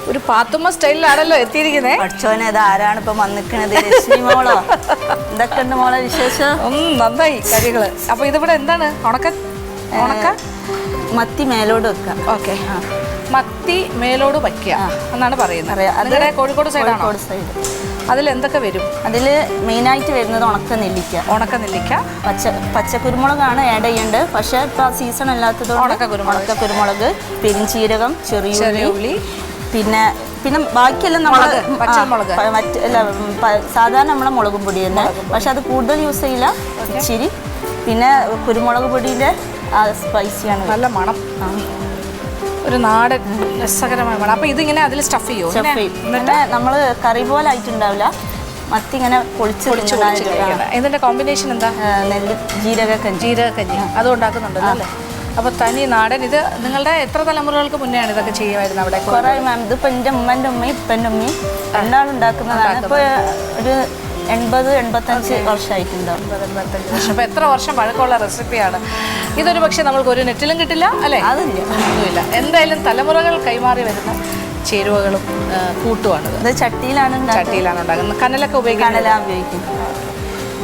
ഒരു പാത്തുമ്മ സ്റ്റൈലിലാണല്ലോ എത്തിയിരിക്കുന്നേ. പഠിച്ചോനെ ഇത് ആരാണ് ഇപ്പൊ വന്നിക്കണത്? രശ്മി മോളോ? എന്തൊക്കെ ഉണ്ട് മോളെ വിശേഷം? നന്നായി കാര്യങ്ങള്. അപ്പൊ ഇതിവിടെ എന്താണ്? ഉണക്ക മത്തി മേലോട് വെക്കുക. ഓക്കെ, മത്തി മേലോട് വയ്ക്കുക എന്നാണ് പറയുന്നത്. അതിന്റെ കോഴിക്കോട് സൈഡാണോ? കോഴിക്കോട് സൈഡ്. അതിൽ എന്തൊക്കെ വരും? അതിൽ മെയിനായിട്ട് വരുന്നത് ഉണക്ക നെല്ലിക്ക, പച്ചക്കുരുമുളകാണ് ആഡ് ചെയ്യേണ്ടത്. പക്ഷെ ഇപ്പൊ സീസൺ അല്ലാത്തത് ഉണക്ക കുരുമുളക്, പെരിഞ്ചീരകം, ചെറിയ ഉള്ളി, പിന്നെ ബാക്കിയെല്ലാം നമ്മൾ സാധാരണ നമ്മളെ മുളകും പൊടി തന്നെ. പക്ഷെ അത് കൂടുതൽ യൂസ് ചെയ്യില്ല, ഇച്ചിരി. പിന്നെ കുരുമുളക് പൊടിയുടെ സ്പൈസിയാണ്, നല്ല മണം, ഒരു നാടൻ രസകരമായ മണം. അപ്പൊ ഇതിങ്ങനെ അതിൽ സ്റ്റഫ് ചെയ്യും. പിന്നെ നമ്മൾ കറി പോലെ ആയിട്ടുണ്ടാവില്ല, മത്തി ഇങ്ങനെ പൊളിച്ച്. ഇതിന്റെ കോമ്പിനേഷൻ എന്താ? നെല്ല് ജീരകക്കഞ്ഞി അതും ഉണ്ടാക്കുന്നുണ്ടല്ലോ അല്ലേ? അപ്പൊ തനി നാടൻ. ഇത് നിങ്ങളുടെ എത്ര തലമുറകൾക്ക് മുന്നെയാണ് ഇതൊക്കെ ചെയ്യുമായിരുന്നത് അവിടെ? കുറെ മാം. ഇതിപ്പോ എൻ്റെ ഉമ്മൻ്റെ ഉമ്മയും ഇപ്പൻ്റെ ഉമ്മയും രണ്ടാളും ഉണ്ടാക്കുന്നതാണ്. ഇപ്പൊ ഒരു 80-85 വർഷമായിട്ടുണ്ടാവും. 85 വർഷം. അപ്പൊ എത്ര വർഷം പഴക്കമുള്ള റെസിപ്പിയാണ് ഇതൊരു. പക്ഷെ നമ്മൾക്ക് ഒരു നെറ്റിലും കിട്ടില്ല അല്ലേ? ഒന്നുമില്ല. എന്തായാലും തലമുറകൾ കൈമാറി വരുന്ന ചേരുവകളും കൂട്ടുമാണ്. ഇത് ചട്ടിയിലാണ് ഉണ്ടാക്കുന്നത്. കനലൊക്കെ ഉപയോഗിക്കുന്നത്.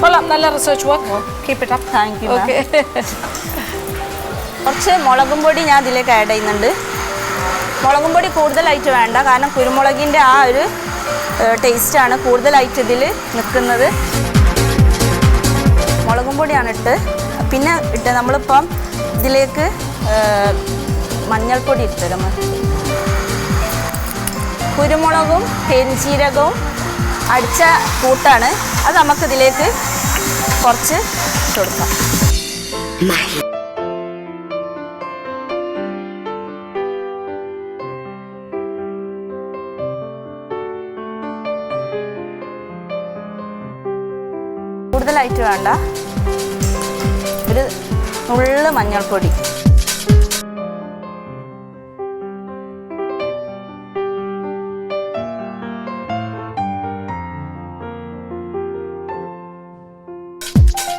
കൊള്ളാം, നല്ല research work. Keep it up. Thank you. Okay. കുറച്ച് മുളകും പൊടി ഞാൻ ഇതിലേക്ക് ആഡ് ചെയ്യുന്നുണ്ട്. മുളകും പൊടി കൂടുതലായിട്ട് വേണ്ട, കാരണം കുരുമുളകിൻ്റെ ആ ഒരു ടേസ്റ്റാണ് കൂടുതലായിട്ട് ഇതിൽ നിൽക്കുന്നത്. മുളകും പൊടിയാണ് പിന്നെ നമ്മളിപ്പം ഇതിലേക്ക് മഞ്ഞൾപ്പൊടി ഇട്ടത്, കുരുമുളകും പെരിഞ്ചീരകവും അടിച്ച കൂട്ടാണ്. അത് നമുക്കിതിലേക്ക് കുറച്ച് ഇട്ട് കൊടുക്കാം. കൂടുതലായിട്ട് വേണ്ട, ഒരു നുള്ള് മഞ്ഞൾപ്പൊടി.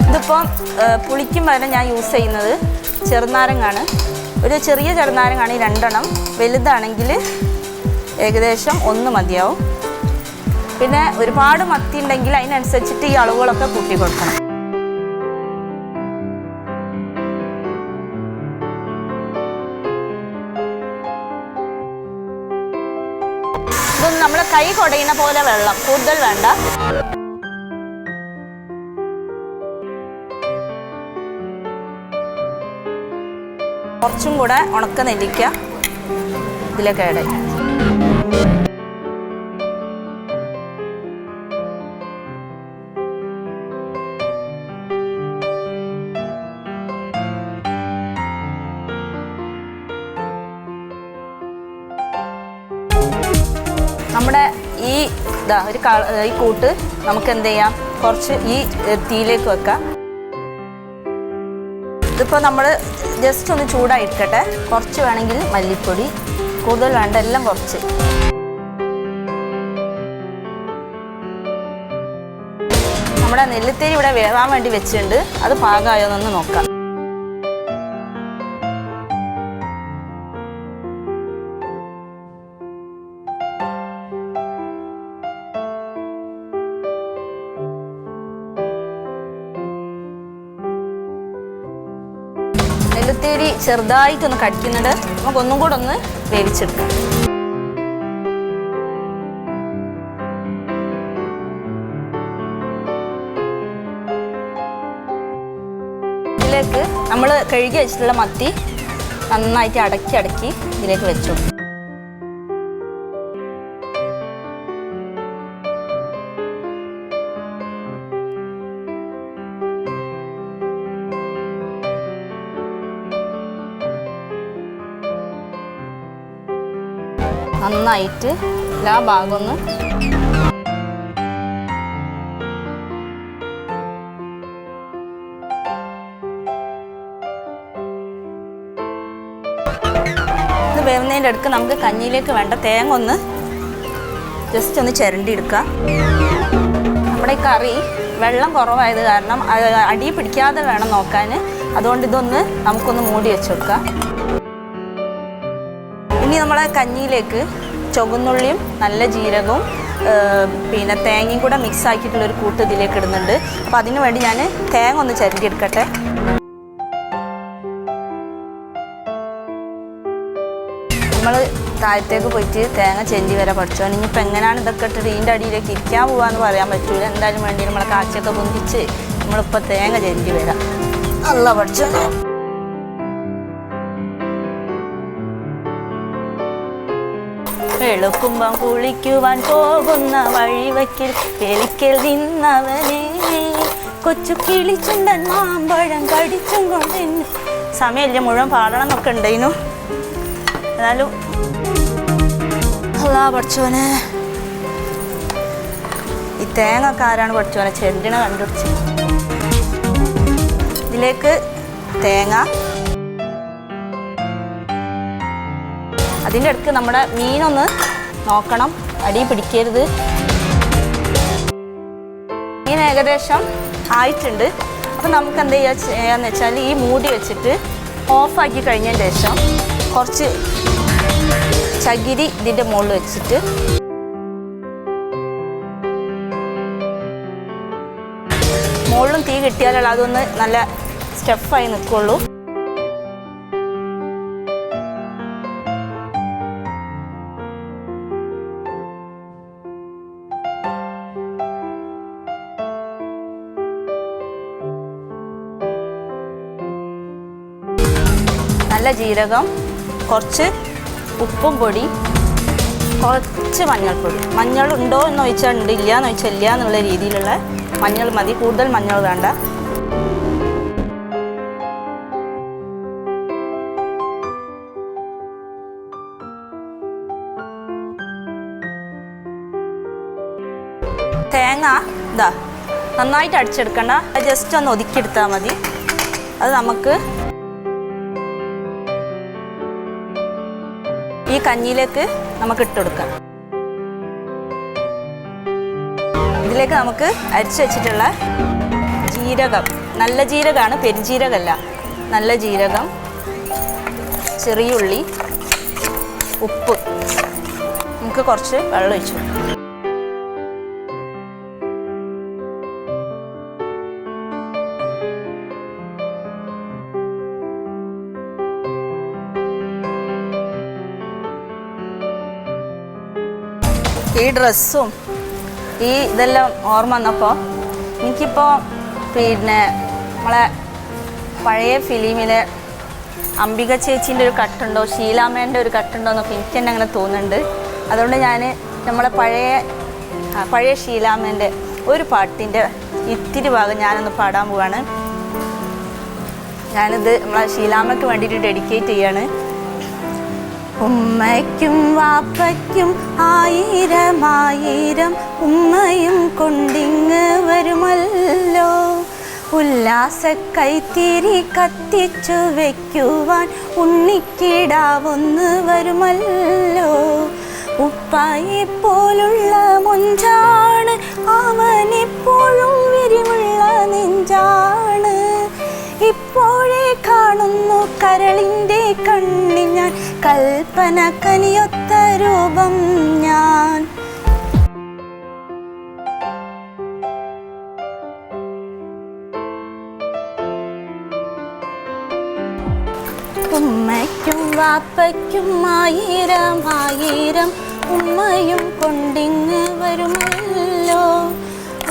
ഇതിപ്പം പുളിക്കും പകരം ഞാൻ യൂസ് ചെയ്യുന്നത് ചെറുനാരങ്ങാണ്. ഒരു ചെറിയ ചെറുനാരങ്ങാണ് 2 വലുതാണെങ്കിൽ ഏകദേശം 1 മതിയാവും. പിന്നെ ഒരുപാട് മത്തി ഉണ്ടെങ്കിൽ അതിനനുസരിച്ചിട്ട് ഈ അളവുകളൊക്കെ കൂട്ടി കൊടുക്കണം. ഇതൊന്നും നമ്മൾ കൈ കുടയുന്ന പോലെ വെള്ളം, കൂടുതൽ വേണ്ട. കുറച്ചും കൂടെ ഉണക്ക നെല്ലിക്ക ഇതിലേക്ക് ആഡ് ചെയ്യും. നമ്മുടെ ഈ കൂട്ട് നമുക്ക് എന്ത് ചെയ്യാം, കുറച്ച് ഈ തീയിലേക്ക് വെക്കാം. ഇതിപ്പോൾ നമ്മൾ ജസ്റ്റ് ഒന്ന് ചൂടായിരിക്കട്ടെ. കുറച്ച് വേണമെങ്കിൽ മല്ലിപ്പൊടി, കൂടുതൽ വേണ്ട, എല്ലാം കുറച്ച്. നമ്മുടെ നെല്ലിത്തേരി ഇവിടെ വേവാൻ വേണ്ടി വെച്ചിട്ടുണ്ട്. അത് പാകമായോ എന്നൊന്ന് നോക്കാം. നെല്ലിത്തേരി ചെറുതായിട്ടൊന്ന് കടിക്കുന്നുണ്ട്. നമുക്കൊന്നും കൂടെ ഒന്ന് വേവിച്ചെടുക്കാം. ഇതിലേക്ക് നമ്മൾ കഴുകി വെച്ചിട്ടുള്ള മത്തി നന്നായിട്ട് അടക്കി ഇതിലേക്ക് വെച്ചു. നന്നായിട്ട് എല്ലാ ഭാഗം ഒന്ന് ഇത് വേവുന്നതിൻ്റെ അടുക്ക് നമുക്ക് കഞ്ഞിയിലേക്ക് വേണ്ട തേങ്ങ ഒന്ന് ജസ്റ്റ് ഒന്ന് ചിരണ്ടി എടുക്കുക. നമ്മുടെ ഈ കറി വെള്ളം കുറവായത് കാരണം അടി പിടിക്കാതെ വേണം നോക്കാൻ. അതുകൊണ്ട് ഇതൊന്ന് നമുക്കൊന്ന് മൂടി വെച്ച് കൊടുക്കാം. ഇനി നമ്മളെ കഞ്ഞിയിലേക്ക് ചുവന്നുള്ളിയും നല്ല ജീരകവും പിന്നെ തേങ്ങയും കൂടെ മിക്സ് ആക്കിയിട്ടുള്ളൊരു കൂട്ട് ഇതിലേക്ക് ഇടുന്നുണ്ട്. അപ്പോൾ അതിന് വേണ്ടി ഞാൻ തേങ്ങ ഒന്ന് ചിരണ്ടി എടുക്കട്ടെ. നമ്മൾ താഴത്തേക്ക് പോയിട്ട് തേങ്ങ ചെന്തി വരെ പഠിച്ചോ. ഇനിയിപ്പോൾ എങ്ങനെയാണ് ഇതൊക്കെ ഇട്ടിട്ട് ഇതിൻ്റെ അടിയിലേക്ക് ഇരിക്കാൻ പോകാമെന്ന് പറയാൻ പറ്റൂല. എന്തായാലും വേണ്ടി നമ്മളെ കാച്ചൊക്കെ പൊന്തിച്ച് നമ്മളിപ്പോൾ തേങ്ങ ചെന്തി വരാം. അല്ല പഠിച്ചോ. വെളുക്കുമ്പം കുളിക്കുവാൻ പോകുന്ന വഴിവയ്ക്കൽ വെളിക്കൽ നിന്നവനെ കൊച്ചു കിളിച്ചുണ്ടൻ മാമ്പഴം കടിച്ചും കൊണ്ട് സമയമില്ല, മുഴുവൻ പാടണം എന്നൊക്കെ ഉണ്ടായിരുന്നു. എന്നാലും അല്ലാ പഠിച്ചോനെ, ഈ തേങ്ങ ഒക്കെ ആരാണ് പഠിച്ചോനെ ചെണ്ടിന കണ്ടുപിടിച്ച്. ഇതിലേക്ക് തേങ്ങ, അതിൻ്റെ അടുക്ക് നമ്മുടെ മീനൊന്ന് നോക്കണം, അടി പിടിക്കരുത്. മീൻ ഏകദേശം ആയിട്ടുണ്ട്. അപ്പം നമുക്ക് എന്ത് ചെയ്യാന്ന് വെച്ചാൽ ഈ മൂടി വെച്ചിട്ട് ഓഫാക്കി കഴിഞ്ഞതിന് ശേഷം കുറച്ച് ചകിരി ഇതിൻ്റെ മുകളിൽ വെച്ചിട്ട് മുകളിലും തീ കിട്ടിയാലുള്ള അതൊന്ന് നല്ല സ്റ്റഫായി നിൽക്കുള്ളൂ. നല്ല ജീരകം, കുറച്ച് ഉപ്പും പൊടി, കുറച്ച് മഞ്ഞൾപ്പൊടി. മഞ്ഞൾ ഉണ്ടോ എന്ന് ചോദിച്ചാൽ ഉണ്ട്, ഇല്ല എന്ന് ചോദിച്ചാൽ ഇല്ല എന്നുള്ള രീതിയിലുള്ള മഞ്ഞൾ മതി, കൂടുതൽ മഞ്ഞൾ വേണ്ട. തേങ്ങ ഇതാ നന്നായിട്ട് അടിച്ചെടുക്കണ്ട, ജസ്റ്റ് ഒന്ന് ഒതുക്കിയെടുത്താൽ മതി. അത് നമുക്ക് ഈ കഞ്ഞിയിലേക്ക് നമുക്ക് ഇട്ടുകൊടുക്കാം. ഇതിലേക്ക് നമുക്ക് അരിച്ചു വെച്ചിട്ടുള്ള ജീരകം, നല്ല ജീരകമാണ്, പെരുംജീരകമല്ല, നല്ല ജീരകം, ചെറിയ ഉള്ളി, ഉപ്പ്, നമുക്ക് കുറച്ച് വെള്ളം ഒഴിച്ചു. ഈ ഡ്രസ്സും ഈ ഇതെല്ലാം ഓർമ്മ വന്നപ്പോൾ എനിക്കിപ്പോൾ പിന്നെ നമ്മളെ പഴയ ഫിലിമിലെ അംബിക ചേച്ചീൻ്റെ ഒരു കട്ടുണ്ടോ ഷീലാമ്മേൻ്റെ ഒരു കട്ടുണ്ടോ എന്നൊക്കെ എനിക്ക് തന്നെ അങ്ങനെ തോന്നുന്നുണ്ട്. അതുകൊണ്ട് ഞാൻ നമ്മളെ പഴയ ഷീലാമ്മേൻ്റെ ഒരു പാട്ടിൻ്റെ ഇത്തിരി ഭാഗം ഞാനൊന്ന് പാടാൻ പോവാണ്. ഞാനിത് നമ്മളെ ഷീലാമ്മയ്ക്ക് വേണ്ടിയിട്ട് ഡെഡിക്കേറ്റ് ചെയ്യാണ്. ഉമ്മയ്ക്കും വാപ്പയ്ക്കും ആയിരം ആയിരം ഉമ്മയും കൊണ്ടിങ്ങ് വരുമല്ലോ, ഉല്ലാസക്കൈത്തിരി കത്തിച്ചു വയ്ക്കുവാൻ ഉണ്ണിക്കിടാവൊന്ന് വരുമല്ലോ. ഉപ്പായെ പോലുള്ള മൊഞ്ചാണ് അവനെപ്പോഴും വിരിവുള്ള നെഞ്ചാണ്, ഇപ്പോഴേ കാണുന്നു കരളിൻ്റെ കണ്ണിൽ ഞാൻ കൽപ്പന കനിയൊത്ത രൂപം ഞാൻ. ഉമ്മയ്ക്കും വാപ്പയ്ക്കും ആയിരം ആയിരം ഉമ്മയും കൊണ്ടിങ്ങ് വരുമല്ലോ,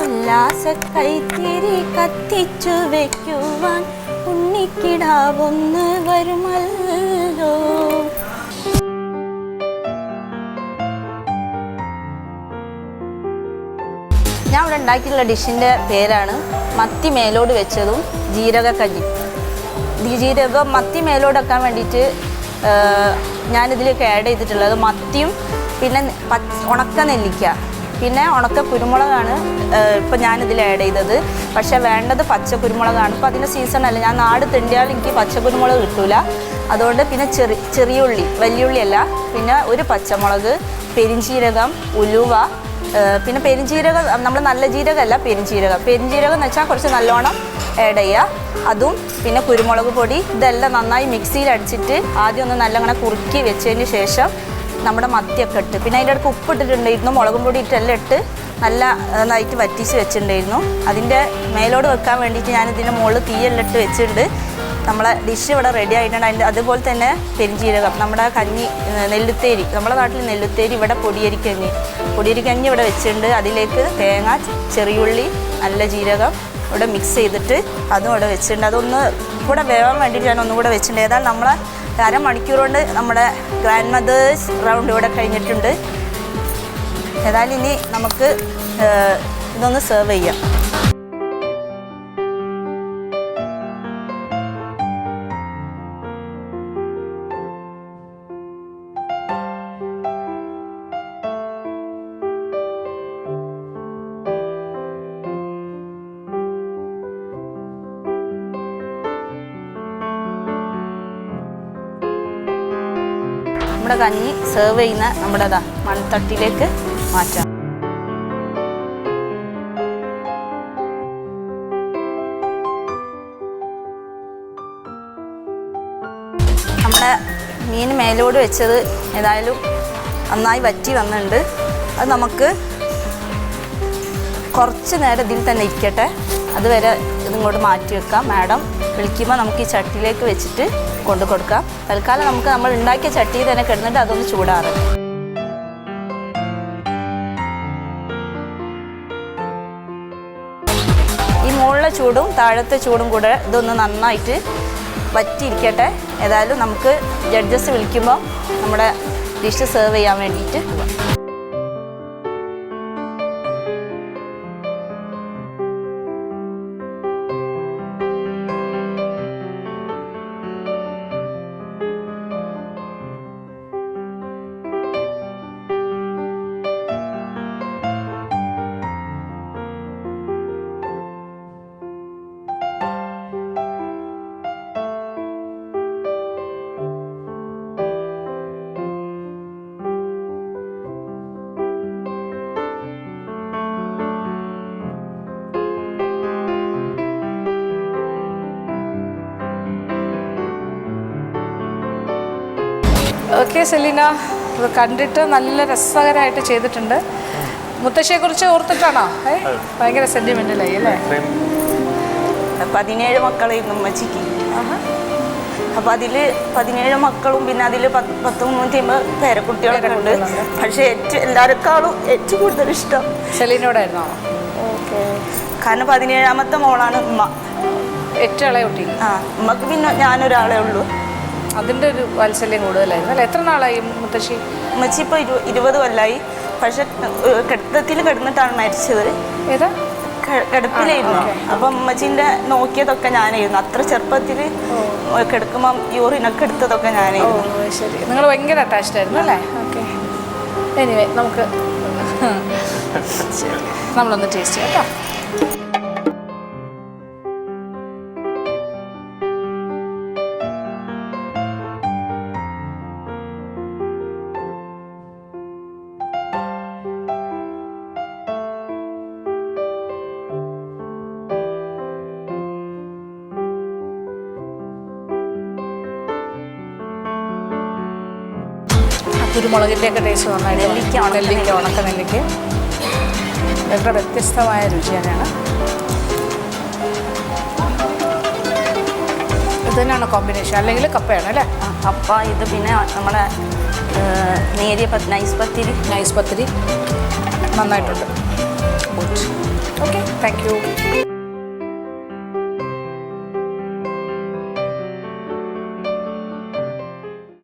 ഉല്ലാസക്കൈത്തിരി കത്തിച്ചു വയ്ക്കുവാൻ ഉണ്ണിക്കിടാവൊന്ന് വരുമല്ലോ. ഞാൻ ഇവിടെ ഉണ്ടാക്കിയിട്ടുള്ള ഡിഷിൻ്റെ പേരാണ് മത്തി മേലോട് വെച്ചതും ജീരകക്കഞ്ഞി. ജീരകം മത്തി മേലോട് വെക്കാൻ വേണ്ടിയിട്ട് ഞാനിതിലേക്ക് ആഡ് ചെയ്തിട്ടുള്ളത് മത്തിയും പിന്നെ ഉണക്ക നെല്ലിക്ക പിന്നെ ഉണക്ക കുരുമുളകാണ് ഇപ്പോൾ ഞാനിതിൽ ആഡ് ചെയ്തത്. പക്ഷേ വേണ്ടത് പച്ച കുരുമുളകാണ്. ഇപ്പോൾ അതിൻ്റെ സീസണല്ല, ഞാൻ നാട് തെണ്ടിയാൽ എനിക്ക് പച്ച കുരുമുളക് കിട്ടില്ല. അതുകൊണ്ട് പിന്നെ ചെറിയ ഉള്ളി, വലിയുള്ളി അല്ല, പിന്നെ ഒരു പച്ചമുളക്, പെരിഞ്ചീരകം, ഉലുവ, പിന്നെ പെരിഞ്ചീരകം നമ്മൾ നല്ല ജീരകമല്ല പെരിഞ്ചീരകം എന്ന് വെച്ചാൽ കുറച്ച് നല്ലോണം ആഡ് ചെയ്യുക. അതും പിന്നെ കുരുമുളക് പൊടി, ഇതെല്ലാം നന്നായി മിക്സിയിൽ അടിച്ചിട്ട് ആദ്യം ഒന്ന് നല്ലങ്ങനെ കുറുക്കി വെച്ചതിന് ശേഷം നമ്മുടെ മത്തിയൊക്കെ ഇട്ട് പിന്നെ അതിൻ്റെ ഇടയ്ക്ക് ഉപ്പ് ഇട്ടിട്ടുണ്ടായിരുന്നു, മുളകും പൊടി ഇട്ടെല്ലാം ഇട്ട് നല്ല നന്നായിട്ട് വറ്റിച്ച് വെച്ചിട്ടുണ്ടായിരുന്നു. അതിൻ്റെ മേലോട് വെക്കാൻ വേണ്ടിയിട്ട് ഞാൻ ഇതിൻ്റെ മുകളിൽ തീയെല്ലാം ഇട്ട് വെച്ചിട്ടുണ്ട്. നമ്മളെ ഡിഷ് ഇവിടെ റെഡി ആയിട്ടുണ്ട്. അതിൻ്റെ അതുപോലെ തന്നെ പെരിഞ്ജീരകം, നമ്മുടെ കഞ്ഞി നെല്ലുത്തേരി, നമ്മുടെ നാട്ടിൽ നെല്ലുത്തേരി, ഇവിടെ പൊടിയരിക്കഞ്ഞി ഇവിടെ വെച്ചിട്ടുണ്ട്. അതിലേക്ക് തേങ്ങ, ചെറിയുള്ളി, നല്ല ജീരകം ഇവിടെ മിക്സ് ചെയ്തിട്ട് അതും ഇവിടെ വെച്ചിട്ടുണ്ട്. അതൊന്ന് ഇവിടെ വേവാൻ വേണ്ടിയിട്ട് ഞാൻ ഒന്നും കൂടെ വെച്ചിട്ടുണ്ട്. ഏതായാലും നമ്മളെ അരമണിക്കൂർ കൊണ്ട് നമ്മുടെ ഗ്രാൻഡ് മദേഴ്സ് റൗണ്ട് ഇവിടെ കഴിഞ്ഞിട്ടുണ്ട്. ഏതായാലും ഇനി നമുക്ക് ഇതൊന്ന് സെർവ് ചെയ്യാം. നമ്മുടെ കഞ്ഞി സെർവ് ചെയ്യുന്ന നമ്മുടെ മൺതട്ടിലേക്ക് മാറ്റാം. നമ്മുടെ മീൻ മേലോട് വെച്ചത് ഏതായാലും നന്നായി വറ്റി വന്നിട്ടുണ്ട്. അത് നമുക്ക് കുറച്ച് നേരം ഇതിൽ തന്നെ ഇരിക്കട്ടെ, അതുവരെ ഇതിങ്ങോട്ട് മാറ്റി വെക്കാം. മാഡം വിളിക്കുമ്പോൾ നമുക്ക് ഈ ചട്ടിയിലേക്ക് വെച്ചിട്ട് കൊണ്ടു കൊടുക്കാം. തൽക്കാലം നമുക്ക് നമ്മൾ ഉണ്ടാക്കിയ ചട്ടിയിൽ തന്നെ കിടന്നിട്ട് അതൊന്ന് ചൂടാറും. ഈ മുകളിലെ ചൂടും താഴത്തെ ചൂടും കൂടെ ഇതൊന്ന് നന്നായിട്ട് വറ്റിയിരിക്കട്ടെ. ഏതായാലും നമുക്ക് ജഡ്ജസ് വിളിക്കുമ്പോൾ നമ്മുടെ ഡിഷ് സെർവ് ചെയ്യാൻ വേണ്ടിയിട്ട് പോവാം. ഓക്കെ സെലീന, ഇത് കണ്ടിട്ട് നല്ല രസകരമായിട്ട് ചെയ്തിട്ടുണ്ട്. മുത്തശ്ശിയെക്കുറിച്ച് ഓർത്തിട്ടാണോ? ഭയങ്കര സെൻറ്റിമെൻ്റലായി അല്ലേ? 17 മക്കളായിരുന്നു ഉമ്മച്ചിക്ക്. അപ്പോൾ അതിൽ 17 മക്കളും പിന്നെ അതിൽ 10-350 പേരക്കുട്ടികളൊക്കെ ഉണ്ട്. പക്ഷേ എല്ലാവരെക്കാളും ഏറ്റവും കൂടുതൽ ഇഷ്ടം സെലീനോടായിരുന്നോ? ഓക്കെ. കാരണം 17ാമത്തെ മോളാണ് ഉമ്മ. ഏറ്റവും ഇളയ കുട്ടി. ഉമ്മക്ക് പിന്നെ ഞാനൊരാളേ ഉള്ളൂ. അതിൻ്റെ ഒരു വാത്സല്യം കൂടുതലായിരുന്നു അല്ലേ? എത്ര നാളായി മുത്തശ്ശി? ഉമ്മച്ചി ഇപ്പോൾ 20 കൊല്ലമായി. പക്ഷെ കിടത്തത്തിൽ കിടന്നിട്ടാണ് മരിച്ചത്. ഏതാ? കിടപ്പിലായിരുന്നു. അപ്പം ഉമ്മച്ചിൻ്റെ നോക്കിയതൊക്കെ ഞാനായിരുന്നു. അത്ര ചെറുപ്പത്തിൽ കിടക്കുമ്പം യൂറിനൊക്കെ എടുത്തതൊക്കെ ഞാനായിരുന്നു. ശരി, നിങ്ങൾ ഭയങ്കര അറ്റാച്ച്ഡ് ആയിരുന്നു അല്ലേ? ഓക്കെ. എനിവേ നമുക്ക് നമ്മളൊന്ന് ടേസ്റ്റ് ചെയ്യാം കേട്ടോ. കുരുമുളകിൻ്റെയൊക്കെ ടേസ്റ്റ് നന്നായിട്ട്. നെല്ലിക്ക, ഉണക്ക നെല്ലിക്ക വളരെ വ്യത്യസ്തമായ രുചി തന്നെയാണ്. ഇത് തന്നെയാണ് കോമ്പിനേഷൻ, അല്ലെങ്കിൽ കപ്പയാണ് അല്ലേ? കപ്പ, ഇത് പിന്നെ നമ്മുടെ നേരിയ നൈസ് പത്തിരി നന്നായിട്ടുണ്ട്. Okay, thank you.